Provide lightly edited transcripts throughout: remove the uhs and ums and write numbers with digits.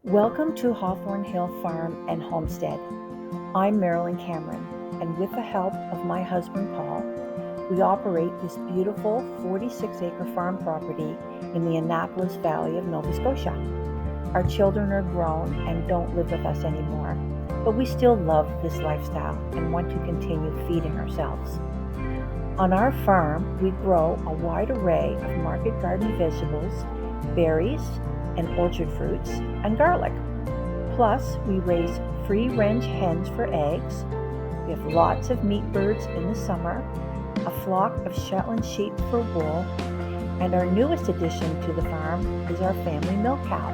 Welcome to Hawthorne Hill Farm and Homestead. I'm Marilyn Cameron, and with the help of my husband Paul, we operate this beautiful 46-acre farm property in the Annapolis Valley of Nova Scotia. Our children are grown and don't live with us anymore, but we still love this lifestyle and want to continue feeding ourselves. On our farm, we grow a wide array of market garden vegetables, berries, and orchard fruits, and garlic. Plus, we raise free-range hens for eggs. We have lots of meat birds in the summer, a flock of Shetland sheep for wool, and our newest addition to the farm is our family milk cow.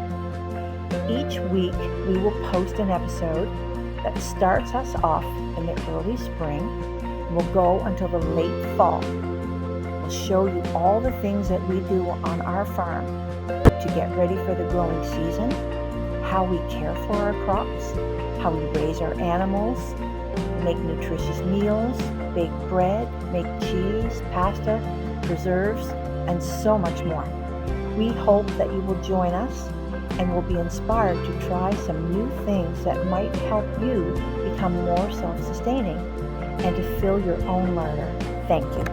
Each week, we will post an episode that starts us off in the early spring and will go until the late fall. We'll show you all the things that we do on our farm to get ready for the growing season, how we care for our crops, how we raise our animals, make nutritious meals, bake bread, make cheese, pasta, preserves, and so much more. We hope that you will join us and will be inspired to try some new things that might help you become more self-sustaining and to fill your own larder. Thank you.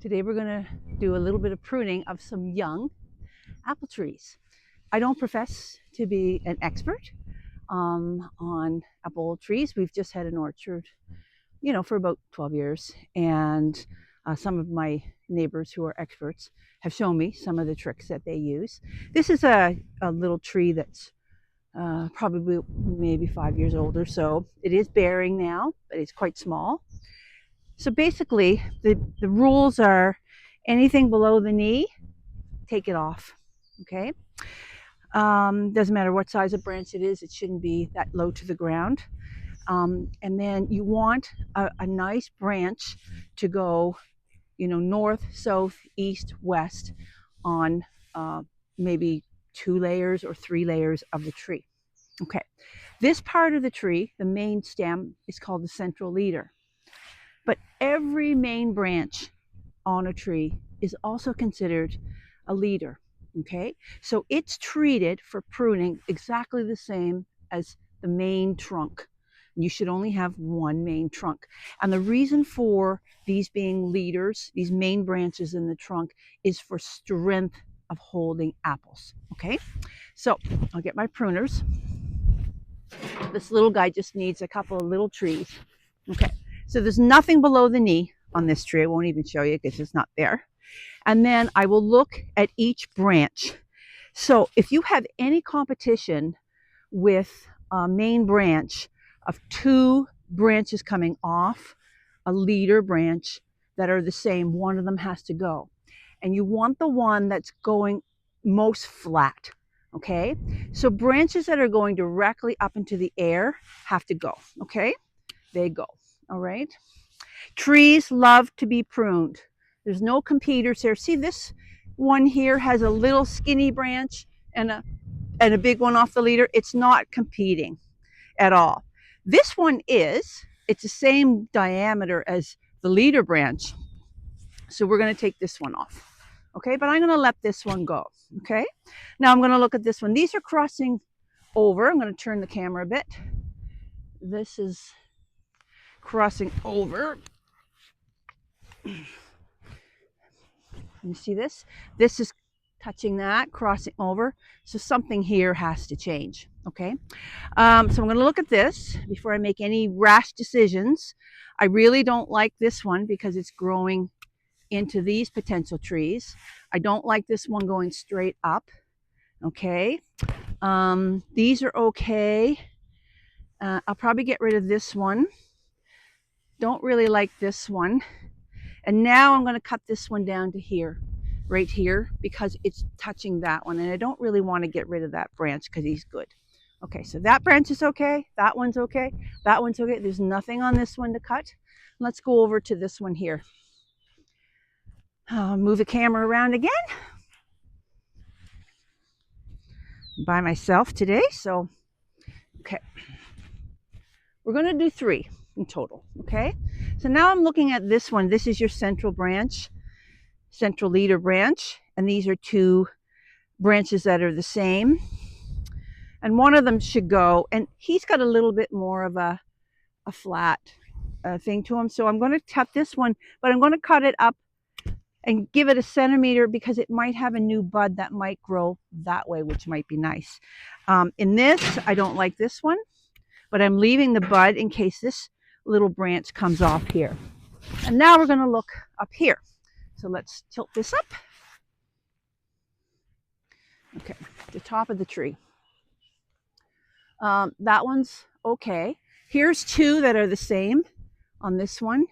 Today we're going to do a little bit of pruning of some young apple trees. I don't profess to be an expert on apple trees. We've just had an orchard, for about 12 years, and some of my neighbors who are experts have shown me some of the tricks that they use. This is a little tree that's probably maybe 5 years old or so. It is bearing now, but it's quite small. So basically, the rules are anything below the knee, take it off, okay? Doesn't matter what size of branch it is, it shouldn't be that low to the ground. And then you want a nice branch to go, north, south, east, west on maybe 2 layers or 3 layers of the tree. Okay, this part of the tree, the main stem, is called the central leader. But every main branch on a tree is also considered a leader, okay? So it's treated for pruning exactly the same as the main trunk. You should only have one main trunk. And the reason for these being leaders, these main branches in the trunk, is for strength of holding apples, okay? So I'll get my pruners. This little guy just needs a couple of little trees, okay? So there's nothing below the knee on this tree. I won't even show you because it's not there. And then I will look at each branch. So if you have any competition with a main branch of 2 branches coming off a leader branch that are the same, one of them has to go. And you want the one that's going most flat, okay? So branches that are going directly up into the air have to go, okay? They go. All right. Trees love to be pruned. There's no competitors here. See, this one here has a little skinny branch and a big one off the leader. It's not competing at all. This one is. It's the same diameter as the leader branch. So we're going to take this one off. Okay, but I'm going to let this one go. Okay. Now I'm going to look at this one. These are crossing over. I'm going to turn the camera a bit. This is crossing over. You see this? This is touching that, crossing over. So something here has to change, okay? So I'm going to look at this before I make any rash decisions. I really don't like this one because it's growing into these potential trees. I don't like this one going straight up, okay? These are okay. I'll probably get rid of this one. Don't really like this one. And now I'm going to cut this one down to here, right here, because it's touching that one. And I don't really want to get rid of that branch because he's good. Okay, so that branch is okay. That one's okay. That one's okay. There's nothing on this one to cut. Let's go over to this one here. Move the camera around again. By myself today, so okay. We're going to do 3 in total, okay? So now I'm looking at this one. This is your central branch, central leader branch, and these are 2 branches that are the same. And one of them should go, and he's got a little bit more of a flat thing to him. So I'm going to cut this one, but I'm going to cut it up and give it a centimeter because it might have a new bud that might grow that way, which might be nice. In this, I don't like this one, but I'm leaving the bud in case this little branch comes off here. And now we're going to look up here. So let's tilt this up. Okay, the top of the tree. That one's okay. Here's 2 that are the same on this one.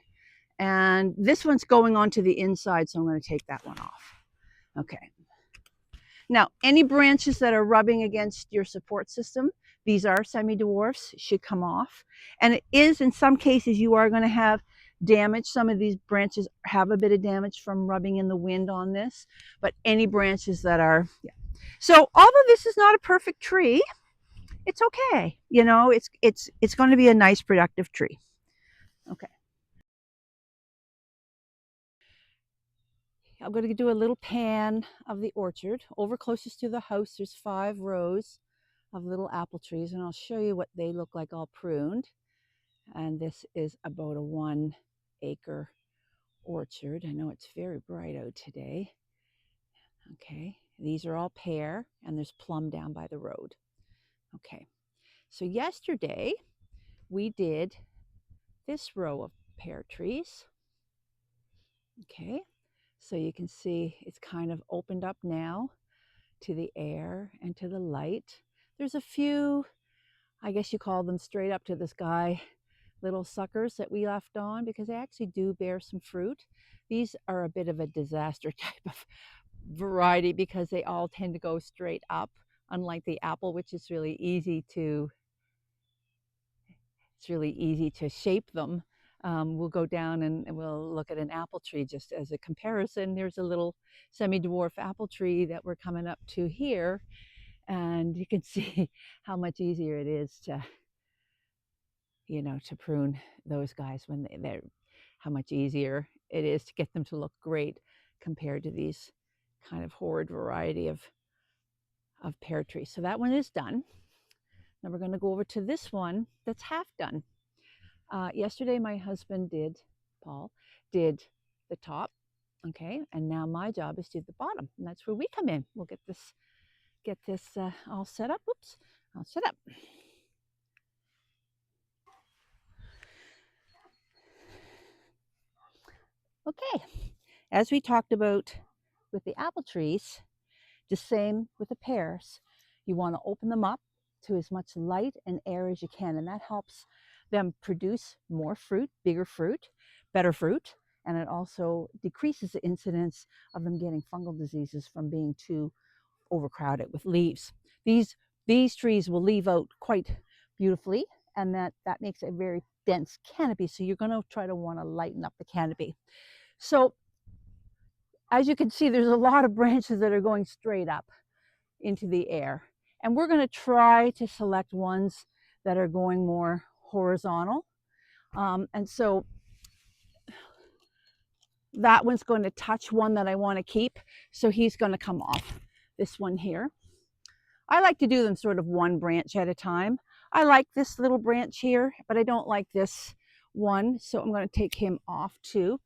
And this one's going on to the inside, so I'm going to take that one off. Okay. Now, any branches that are rubbing against your support system, these are semi-dwarfs, should come off. And it is, in some cases, you are going to have damage. Some of these branches have a bit of damage from rubbing in the wind on this, but any branches that are, yeah. So although this is not a perfect tree, it's okay. You know, it's going to be a nice, productive tree. Okay. I'm going to do a little pan of the orchard. Over closest to the house, there's 5 rows of little apple trees, and I'll show you what they look like all pruned. And this is about a 1 acre orchard. I know it's very bright out today. Okay, these are all pear, and there's plum down by the road. Okay, so yesterday we did this row of pear trees. Okay, so you can see it's kind of opened up now to the air and to the light. There's a few, I guess you call them straight up to the sky, little suckers that we left on because they actually do bear some fruit. These are a bit of a disaster type of variety because they all tend to go straight up, unlike the apple, which is really easy to shape them. We'll go down and we'll look at an apple tree just as a comparison. There's a little semi-dwarf apple tree that we're coming up to here, and you can see how much easier it is to, you know, to prune those guys when they're, how much easier it is to get them to look great compared to these kind of horrid variety of pear trees. So that one is done. Now we're going to go over to this one that's half done. Yesterday my husband Paul did the top, okay, and now my job is to do the bottom, and that's where we come in. We'll get this all set up. Oops, all set up. Okay, as we talked about with the apple trees, the same with the pears. You want to open them up to as much light and air as you can, and that helps them produce more fruit, bigger fruit, better fruit, and it also decreases the incidence of them getting fungal diseases from being too overcrowded with leaves. These trees will leave out quite beautifully, and that makes a very dense canopy, so you're going to try to want to lighten up the canopy. So as you can see, there's a lot of branches that are going straight up into the air, and we're going to try to select ones that are going more horizontal, and so that one's going to touch one that I want to keep, so he's going to come off. This one here, I like to do them sort of 1 branch at a time. I like this little branch here, but I don't like this one, so I'm going to take him off too.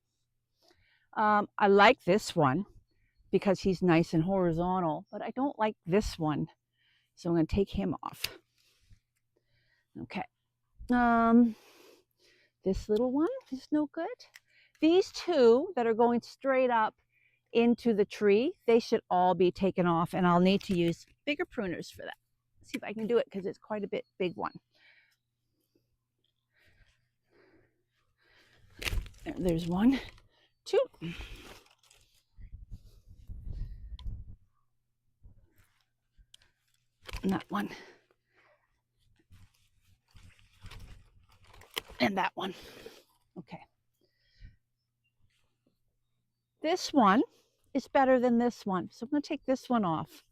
I like this one because he's nice and horizontal, but I don't like this one, so I'm going to take him off. Okay. This little one is no good. These 2 that are going straight up into the tree, they should all be taken off, and I'll need to use bigger pruners for that. Let's see if I can do it because it's quite a bit big one. There's one 2. And that one. And that one. Okay. This one is better than this one. So I'm going to take this one off.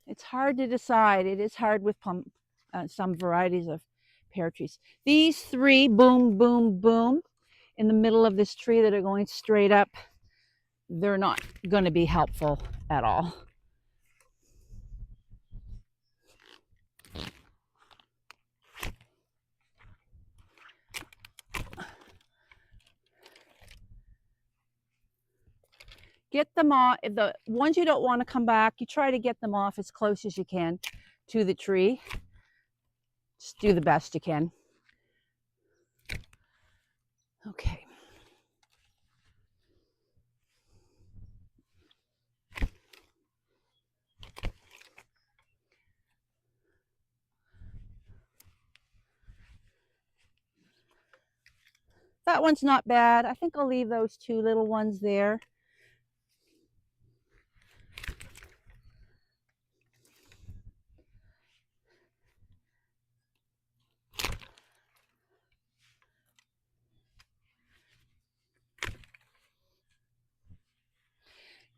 It's hard to decide. It is hard with some varieties of pear trees. These 3, boom, boom, boom, in the middle of this tree that are going straight up, they're not going to be helpful at all. Get them off. The ones you don't want to come back, you try to get them off as close as you can to the tree. Just do the best you can. Okay. That one's not bad. I think I'll leave those 2 little ones there.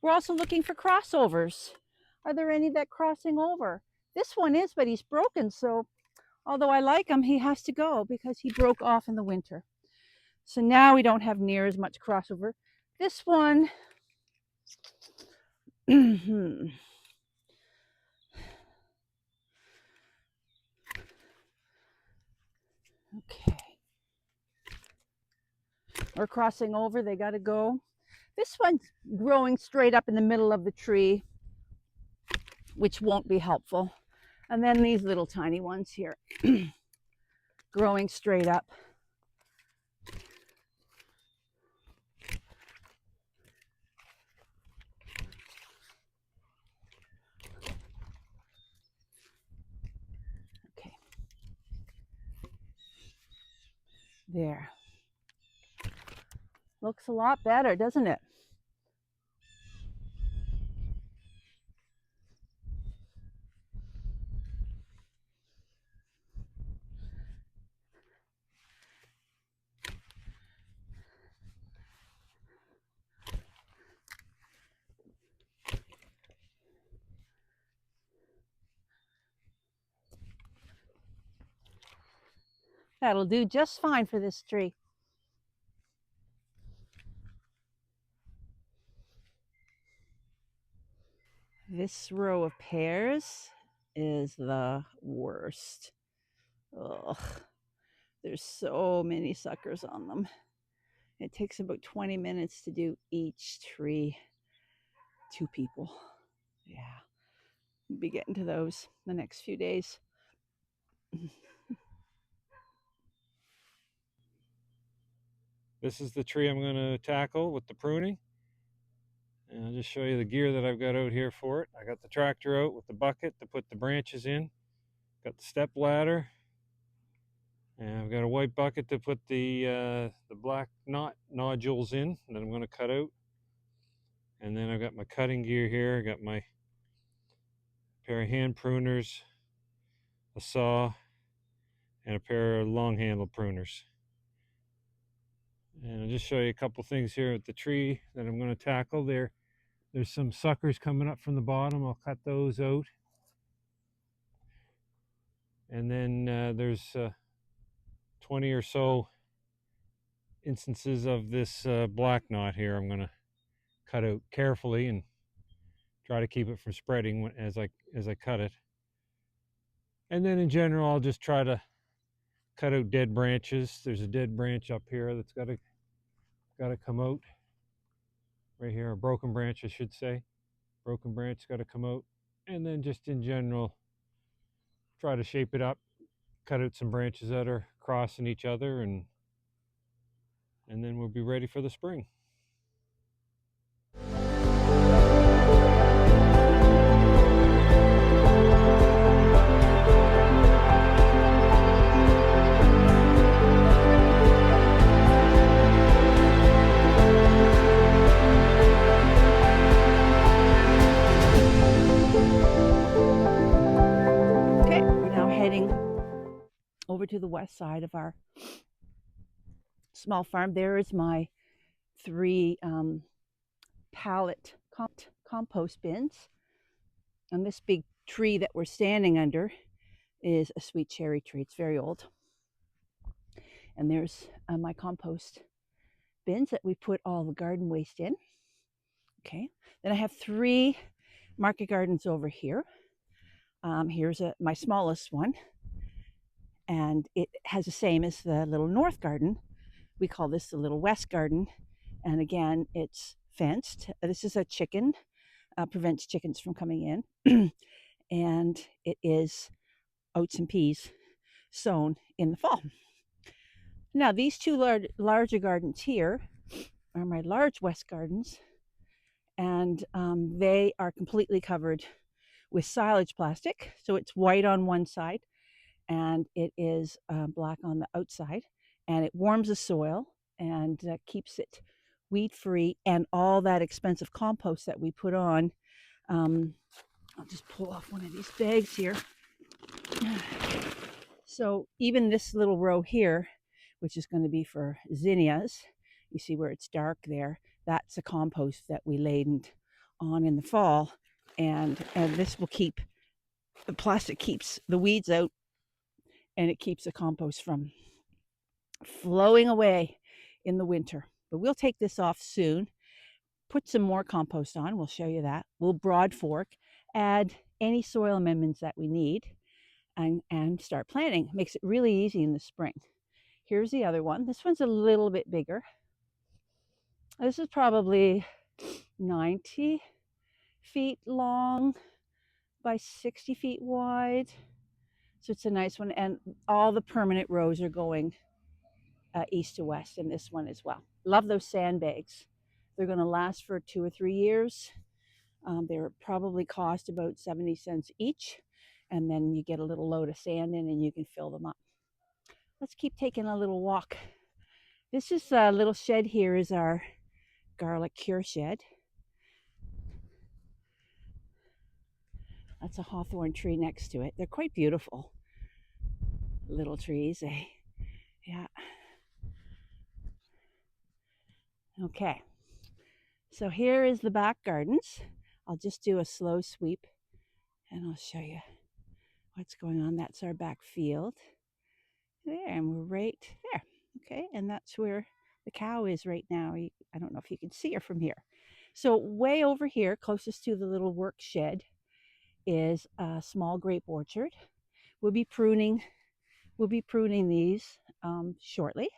We're also looking for crossovers. Are there any that crossing over? This one is, but he's broken. So although I like him, he has to go because he broke off in the winter. So now we don't have near as much crossover. This one, okay. We're crossing over, they got to go. This one's growing straight up in the middle of the tree, which won't be helpful. And then these little tiny ones here, growing straight up. Okay. There. Looks a lot better, doesn't it? That'll do just fine for this tree. This row of pears is the worst. Ugh. There's so many suckers on them. It takes about 20 minutes to do each tree. 2 people. Yeah. We'll be getting to those the next few days. This is the tree I'm going to tackle with the pruning. And I'll just show you the gear that I've got out here for it. I got the tractor out with the bucket to put the branches in. Got the step ladder. And I've got a white bucket to put the black nodules in that I'm going to cut out. And then I've got my cutting gear here. I got my pair of hand pruners, a saw, and a pair of long handle pruners. And I'll just show you a couple things here with the tree that I'm going to tackle. There's some suckers coming up from the bottom. I'll cut those out. And then there's 20 or so instances of this black knot here. I'm going to cut out carefully and try to keep it from spreading as I cut it. And then in general, I'll just try to cut out dead branches. There's a dead branch up here that's got to come out. Right here, a broken branch, I should say. Broken branch got to come out. And then just in general, try to shape it up, cut out some branches that are crossing each other, and then we'll be ready for the spring. over to the west side of our small farm. There is my 3 pallet compost bins. And this big tree that we're standing under is a sweet cherry tree. It's very old. And there's my compost bins that we put all the garden waste in. Okay. Then I have 3 market gardens over here. Here's my smallest one, and it has the same as the little north garden. We call this the little west garden, and again, it's fenced. This is a chicken, prevents chickens from coming in, and it is oats and peas sown in the fall. Now, these 2 larger gardens here are my large west gardens, and they are completely covered with silage plastic. So it's white on one side and it is black on the outside, and it warms the soil and keeps it weed free. And all that expensive compost that we put on, I'll just pull off one of these bags here. So even this little row here, which is going to be for zinnias, you see where it's dark there, that's a compost that we laden on in the fall, and this will keep, the plastic keeps the weeds out, and it keeps the compost from flowing away in the winter. But we'll take this off soon, put some more compost on. We'll show you that. We'll broad fork, add any soil amendments that we need, and start planting. Makes it really easy in the spring. Here's the other one. This one's a little bit bigger. This is probably 90 feet long by 60 feet wide. So it's a nice one. And all the permanent rows are going east to west in this one as well. Love those sandbags. They're going to last for 2 or 3 years. They're probably cost about 70 cents each. And then you get a little load of sand in and you can fill them up. Let's keep taking a little walk. This is a little shed here, is our garlic cure shed. That's a hawthorn tree next to it. They're quite beautiful little trees, eh? Yeah. Okay. So here is the back gardens. I'll just do a slow sweep and I'll show you what's going on. That's our back field. There, and we're right there. Okay, and that's where the cow is right now. I don't know if you can see her from here. So way over here, closest to the little work shed, is a small grape orchard. We'll be pruning these shortly.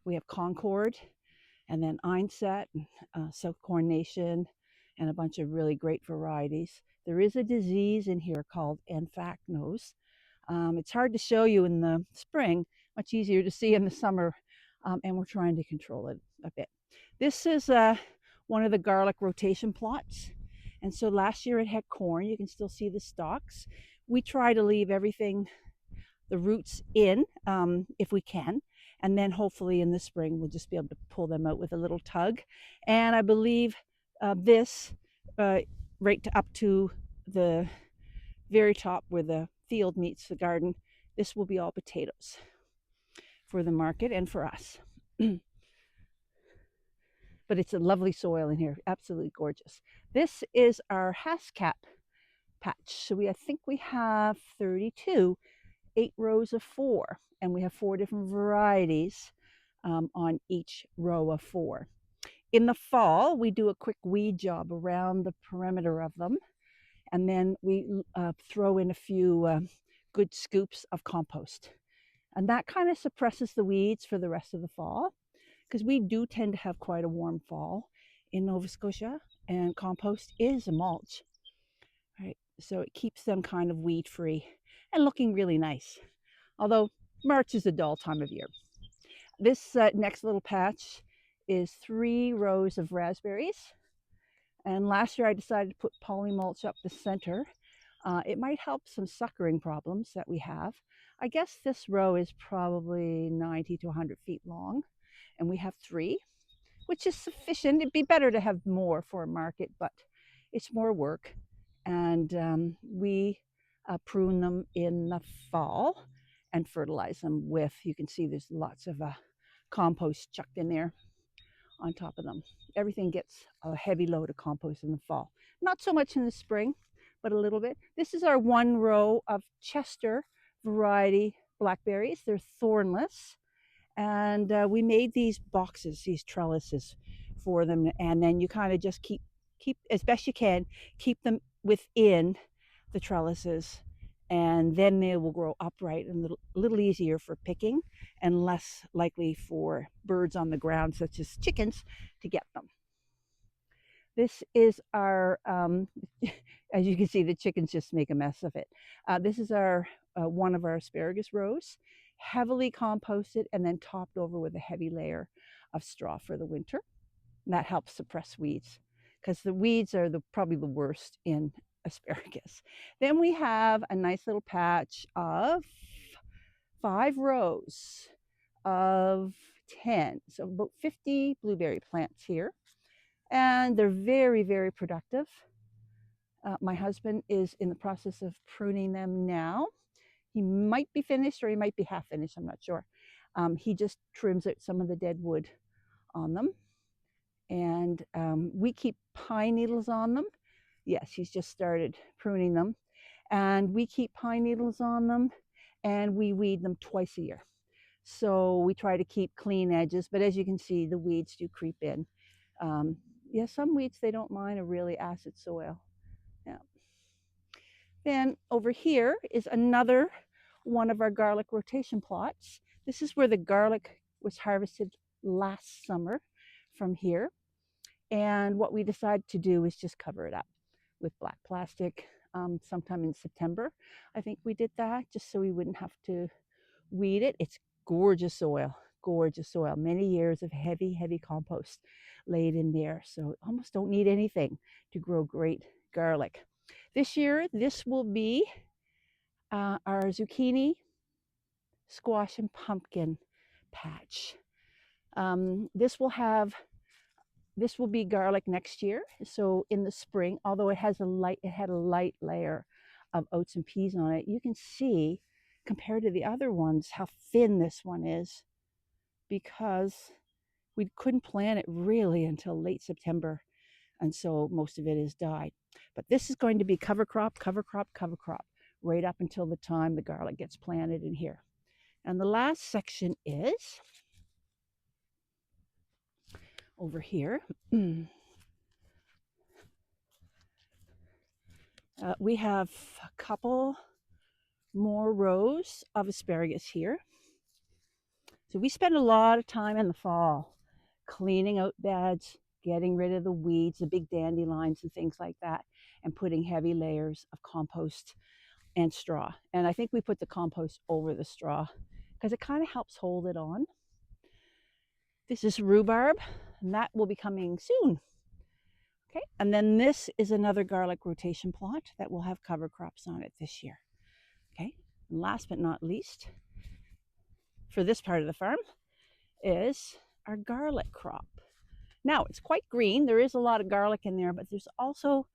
We have Concord, and then Einset, South Corn Nation, and a bunch of really great varieties. There is a disease in here called anthracnose. It's hard to show you in the spring, much easier to see in the summer, and we're trying to control it a bit. This is one of the garlic rotation plots, and so last year it had corn. You can still see the stalks. We try to leave everything, the roots in, if we can, and then hopefully in the spring we'll just be able to pull them out with a little tug. And I believe this right up to the very top where the field meets the garden, this will be all potatoes for the market and for us. But it's a lovely soil in here, absolutely gorgeous. This is our hascap patch. So I think we have 32, 8 rows of 4, and we have 4 different varieties on each row of 4. In the fall, we do a quick weed job around the perimeter of them, and then we throw in a few good scoops of compost. And that kind of suppresses the weeds for the rest of the fall, because we do tend to have quite a warm fall in Nova Scotia, and compost is a mulch, right? So it keeps them kind of weed free and looking really nice. Although March is a dull time of year. This next little patch is 3 rows of raspberries. And last year I decided to put poly mulch up the center. It might help some suckering problems that we have. I guess this row is probably 90 to 100 feet long, and we have 3, which is sufficient. It'd be better to have more for a market, but it's more work. And we prune them in the fall and fertilize them with, you can see there's lots of compost chucked in there on top of them. Everything gets a heavy load of compost in the fall. Not so much in the spring, but a little bit. This is our one row of Chester variety blackberries. They're thornless. And we made these boxes, these trellises for them. And then you kind of just keep, as best you can, keep them within the trellises. And then they will grow upright and a little easier for picking and less likely for birds on the ground, such as chickens, to get them. This is our, as you can see, the chickens just make a mess of it. This is our one of our asparagus rows, heavily composted and then topped over with a heavy layer of straw for the winter. And that helps suppress weeds, because the weeds are probably the worst in asparagus. Then we have a nice little patch of 5 rows of 10, so about 50 blueberry plants here. And they're very, very productive. My husband is in the process of pruning them now. He might be finished or he might be half finished, I'm not sure. He just trims out some of the dead wood on them. And we keep pine needles on them. Yes, he's just started pruning them. And we keep pine needles on them, and we weed them twice a year. So we try to keep clean edges, but as you can see, the weeds do creep in. Yeah, some weeds they don't mind a really acid soil. Yeah. Then over here is another one of our garlic rotation plots. This is where the garlic was harvested last summer from here. And what we decided to do is just cover it up with black plastic sometime in September. I think we did that just so we wouldn't have to weed it. It's gorgeous soil, gorgeous soil. Many years of heavy, heavy compost laid in there. So almost don't need anything to grow great garlic. This year, this will be our zucchini, squash, and pumpkin patch. This will be garlic next year. So in the spring, although it had a light layer of oats and peas on it, you can see compared to the other ones how thin this one is, because we couldn't plant it really until late September, and so most of it is died. But this is going to be cover crop, cover crop, cover crop, right up until the time the garlic gets planted in here. And the last section is over here. We have a couple more rows of asparagus here. So we spend a lot of time in the fall cleaning out beds, getting rid of the weeds, the big dandelions and things like that, and putting heavy layers of compost and straw. And I think we put the compost over the straw because it kind of helps hold it on. This is rhubarb, and that will be coming soon. Okay, and then this is another garlic rotation plot that will have cover crops on it this year. Okay, and last but not least, for this part of the farm, is our garlic crop. Now it's quite green. There is a lot of garlic in there, but there's also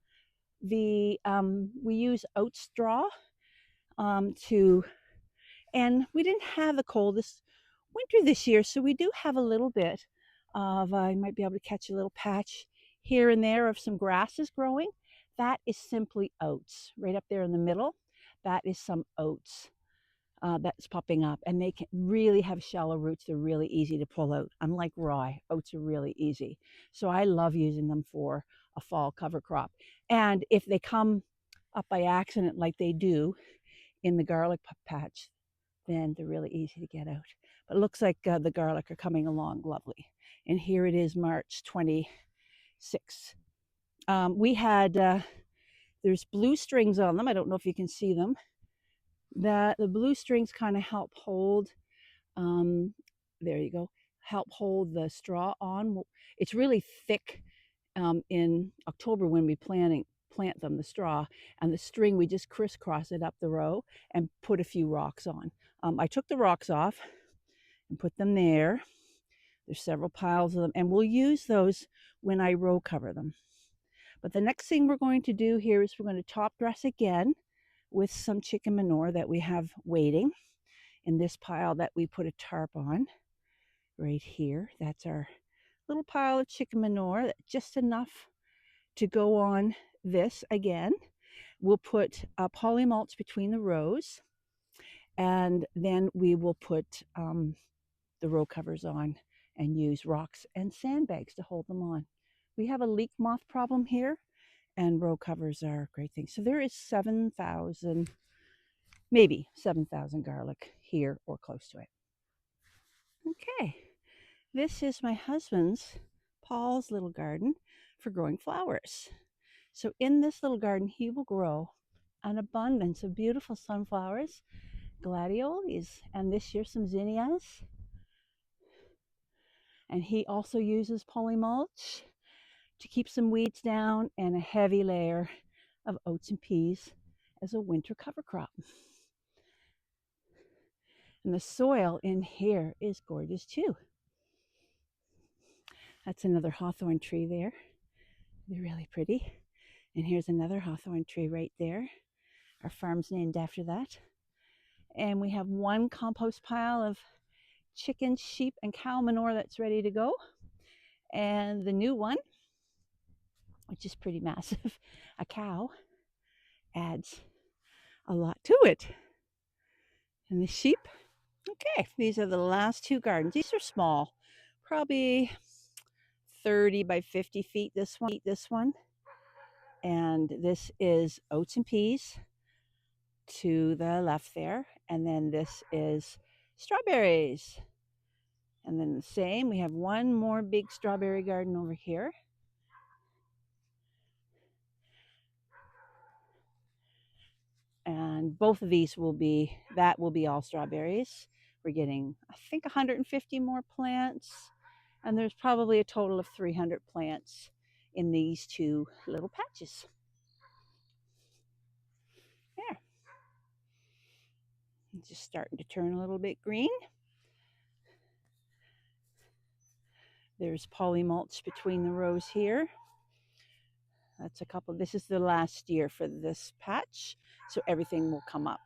we use oat straw and we didn't have the coldest winter this year, so we do have a little bit of, I might be able to catch a little patch here and there of some grasses growing. That is simply oats. Right up there in the middle, that is some oats that's popping up, and they can really have shallow roots. They're really easy to pull out. Unlike rye, oats are really easy. So I love using them for a fall cover crop. And if they come up by accident like they do in the garlic patch, then they're really easy to get out. But it looks like the garlic are coming along lovely. And here it is, March 26th. We had, there's blue strings on them. I don't know if you can see them. The blue strings kind of help hold, there you go, help hold the straw on. It's really thick in October when we plant them, the straw, and the string, we just crisscross it up the row and put a few rocks on. I took the rocks off and put them there. There's several piles of them, and we'll use those when I row cover them. But the next thing we're going to do here is we're going to top dress again with some chicken manure that we have waiting in this pile that we put a tarp on right here. That's our little pile of chicken manure, just enough to go on this again. We'll put a poly mulch between the rows, and then we will put the row covers on and use rocks and sandbags to hold them on. We have a leaf moth problem here, and row covers are a great thing. So there is 7,000, maybe 7,000 garlic here or close to it. Okay, this is my husband's, Paul's little garden for growing flowers. So in this little garden, he will grow an abundance of beautiful sunflowers, gladioles, and this year some zinnias. And he also uses polymulch to keep some weeds down and a heavy layer of oats and peas as a winter cover crop. And the soil in here is gorgeous too. That's another hawthorn tree there. They're really pretty. And here's another hawthorn tree right there. Our farm's named after that. And we have one compost pile of chicken, sheep, and cow manure that's ready to go. And the new one, which is pretty massive, a cow, adds a lot to it. And the sheep, okay, these are the last two gardens. These are small, probably 30 by 50 feet, this one. And this is oats and peas to the left there. And then this is strawberries. And then the same, we have one more big strawberry garden over here. And both of these will be all strawberries. We're getting, I think, 150 more plants, and there's probably a total of 300 plants in these two little patches. There. It's just starting to turn a little bit green. There's poly mulch between the rows here. That's a couple. This is the last year for this patch, so everything will come up.